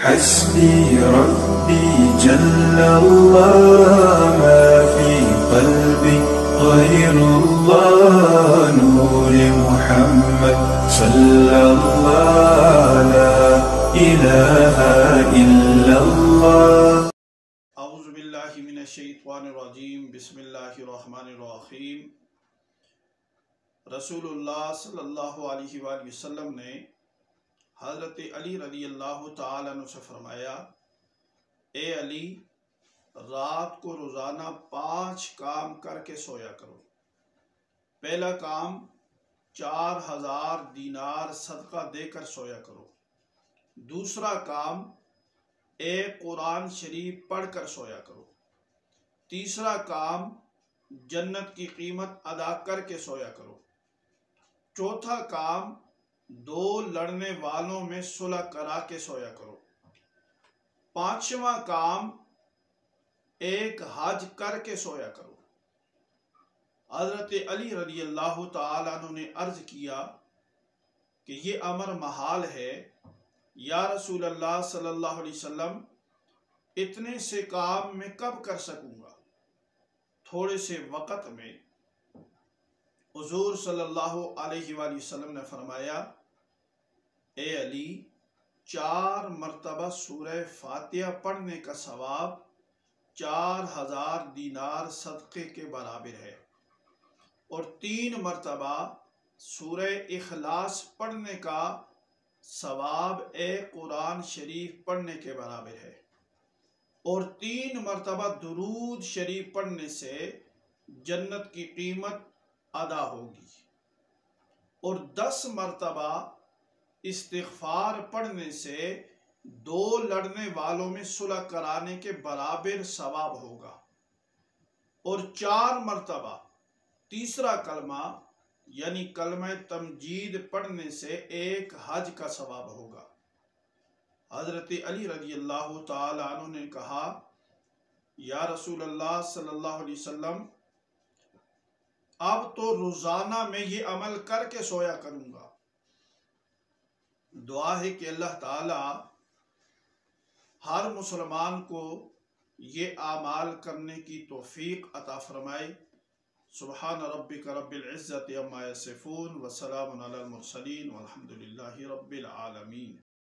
حسبي ربي جل الله ما في قلبي غير الله نور محمد صلى الله لا إله إلا الله. اعوذ باللہ من الشیطان الرجیم. بسم اللہ الرحمن الرحیم. رسول اللہ صلی اللہ علیہ وآلہ وسلم نے حضرت علی رضی اللہ تعالیٰ عنہ سے فرمایا، اے علی، رات کو روزانہ 5 کام کر کے سویا کرو. پہلا کام 4000 دینار صدقہ دے کر سویا کرو. دوسرا کام ایک قرآن شریف پڑھ کر سویا کرو. تیسرا کام جنت کی قیمت ادا کر کے سویا کرو. چوتھا کام 2 لڑنے والوں میں صلح کرا کے سویا کرو. پانچواں کام ایک حج کر کے سویا کرو. حضرت علی رضی اللہ تعالیٰ عنہ نے عرض کیا کہ یہ امر محال ہے یا رسول اللہ صلی اللہ علیہ وسلم، اتنے سے کام میں کب کر سکوں گا؟ تھوڑے سے وقت میں حضور صلی اللہ علیہ وآلہ وسلم نے فرمایا، اے علی، 4 مرتبہ سورہ فاتحہ پڑھنے کا ثواب 4000 دینار صدقے کے برابر ہے، اور 3 مرتبہ سورہ اخلاص پڑھنے کا ثواب ایک قرآن شریف پڑھنے کے برابر ہے، اور 3 مرتبہ درود شریف پڑھنے سے جنت کی قیمت ادا ہوگی، اور 10 مرتبہ استغفار پڑھنے سے 2 لڑنے والوں میں صلح کرانے کے برابر ثواب ہوگا، اور 4 مرتبہ تیسرا کلمہ یعنی کلمہ تمجید پڑھنے سے ایک حج کا ثواب ہوگا. حضرت علی رضی اللہ تعالیٰ عنہ نے کہا، یا رسول اللہ صلی اللہ علیہ وسلم، اب تو روزانہ میں یہ عمل کر کے سویا کروں گا. دعا ہے کہ اللہ تعالیٰ ہر مسلمان کو یہ اعمال کرنے کی توفیق عطا فرمائے. سبحان ربک رب العزت عما یصفون وسلام علی المرسلین والحمد للہ رب العالمین.